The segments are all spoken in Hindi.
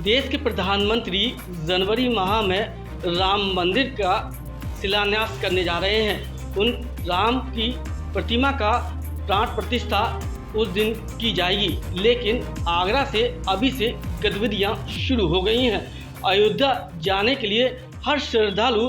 देश के प्रधानमंत्री जनवरी माह में राम मंदिर का शिलान्यास करने जा रहे हैं। उन राम की प्रतिमा का प्राण प्रतिष्ठा उस दिन की जाएगी, लेकिन आगरा से अभी से गतिविधियां शुरू हो गई हैं। अयोध्या जाने के लिए हर श्रद्धालु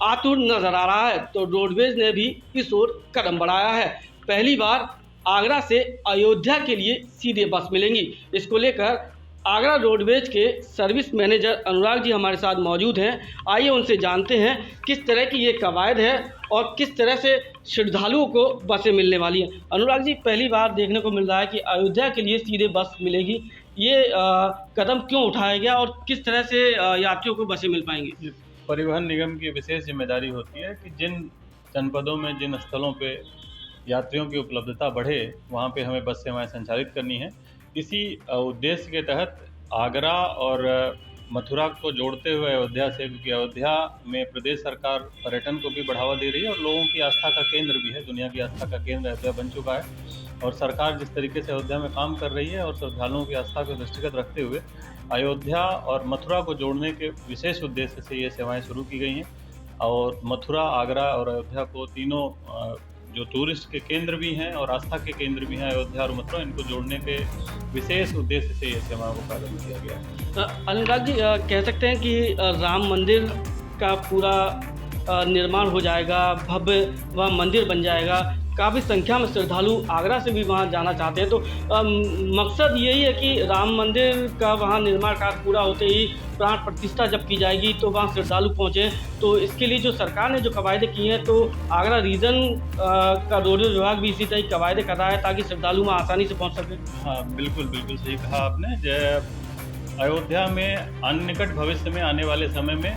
आतुर नजर आ रहा है, तो रोडवेज ने भी इस ओर कदम बढ़ाया है। पहली बार आगरा से अयोध्या के लिए सीधे बस मिलेंगी। इसको लेकर आगरा रोडवेज के सर्विस मैनेजर अनुराग जी हमारे साथ मौजूद हैं। आइए उनसे जानते हैं किस तरह की ये कवायद है और किस तरह से श्रद्धालुओं को बसें मिलने वाली हैं। अनुराग जी, पहली बार देखने को मिल रहा है कि अयोध्या के लिए सीधे बस मिलेगी। ये कदम क्यों उठाया गया और किस तरह से यात्रियों को बसें मिल पाएंगी? परिवहन निगम की विशेष जिम्मेदारी होती है कि जिन जनपदों में, जिन स्थलों पे यात्रियों की उपलब्धता बढ़े, वहाँ पे हमें बस सेवाएं संचालित करनी है। इसी उद्देश्य के तहत आगरा और मथुरा को जोड़ते हुए अयोध्या से, क्योंकि अयोध्या में प्रदेश सरकार पर्यटन को भी बढ़ावा दे रही है और लोगों की आस्था का केंद्र भी है, दुनिया की आस्था का केंद्र अयोध्या बन चुका है। और सरकार जिस तरीके से अयोध्या में काम कर रही है और श्रद्धालुओं की आस्था को दृष्टिगत रखते हुए अयोध्या और मथुरा को जोड़ने के विशेष उद्देश्य से ये सेवाएं शुरू की गई हैं। और मथुरा, आगरा और अयोध्या को तीनों जो टूरिस्ट के केंद्र भी हैं और आस्था के केंद्र भी हैं, अयोध्या और मथुरा, इनको जोड़ने के विशेष उद्देश्य से ये सेवाओं को प्रारंभ किया गया है। अनुराग जी, कह सकते हैं कि राम मंदिर का पूरा निर्माण हो जाएगा, भव्य वह मंदिर बन जाएगा। काफ़ी संख्या में श्रद्धालु आगरा से भी वहाँ जाना चाहते हैं, तो मकसद यही है कि राम मंदिर का वहाँ निर्माण कार्य पूरा होते ही प्राण प्रतिष्ठा जब की जाएगी तो वहाँ श्रद्धालु पहुँचें। तो इसके लिए जो सरकार ने जो कवायदें की हैं, तो आगरा रीजन का रोडवेज विभाग भी इसी तरह कवायदें कर रहा है ताकि श्रद्धालु वहाँ आसानी से पहुँच सकें। हाँ, बिल्कुल सही कहा आपने। अयोध्या में अनिकट भविष्य में आने वाले समय में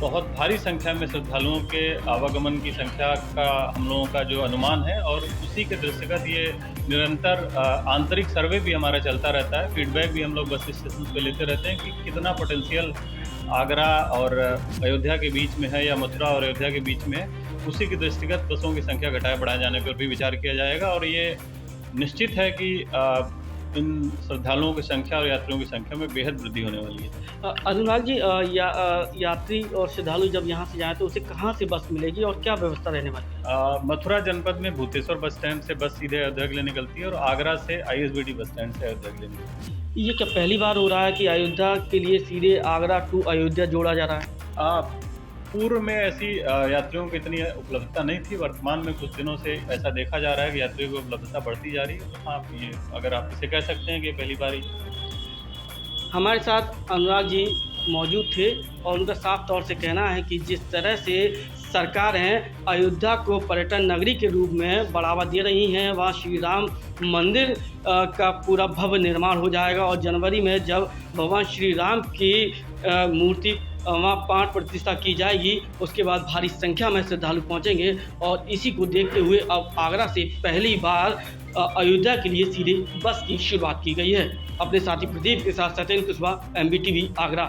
बहुत भारी संख्या में श्रद्धालुओं के आवागमन की संख्या का हम लोगों का जो अनुमान है, और उसी के दृष्टिगत ये निरंतर आंतरिक सर्वे भी हमारा चलता रहता है। फीडबैक भी हम लोग बस स्टेशन पे लेते रहते हैं कि कितना पोटेंशियल आगरा और अयोध्या के बीच में है या मथुरा और अयोध्या के बीच में है। उसी के दृष्टिगत बसों की संख्या घटाए बढ़ाए जाने पर भी विचार किया जाएगा। और ये निश्चित है कि इन श्रद्धालुओं की संख्या और यात्रियों की संख्या में बेहद वृद्धि होने वाली है। अनुराग जी, यात्री और श्रद्धालु जब यहाँ से जाएं तो उसे कहाँ से बस मिलेगी और क्या व्यवस्था रहने वाली है? मथुरा जनपद में भूतेश्वर बस स्टैंड से बस सीधे अयोध्या के लिए निकलती है और आगरा से ISBD बस स्टैंड से अयोध्या के लिए निकलती है। ये क्या पहली बार हो रहा है कि अयोध्या के लिए सीधे आगरा टू अयोध्या जोड़ा जा रहा है? पूर्व में ऐसी यात्रियों की इतनी उपलब्धता नहीं थी। वर्तमान में कुछ दिनों से ऐसा देखा जा रहा है कि यात्रियों की उपलब्धता बढ़ती जा रही है। तो हाँ, ये अगर आप इसे कह सकते हैं कि पहली बार ही। हमारे साथ अनुराग जी मौजूद थे और उनका साफ तौर से कहना है कि जिस तरह से सरकार है अयोध्या को पर्यटन नगरी के रूप में बढ़ावा दे रही हैं, वहाँ श्री राम मंदिर का पूरा भव्य निर्माण हो जाएगा और जनवरी में जब भगवान श्री राम की मूर्ति वहाँ प्राण प्रतिष्ठा की जाएगी, उसके बाद भारी संख्या में श्रद्धालु पहुँचेंगे। और इसी को देखते हुए अब आगरा से पहली बार अयोध्या के लिए सीधे बस की शुरुआत की गई है। अपने साथी प्रदीप के साथ सत्येंद्र कुशवाहा, MBTV आगरा।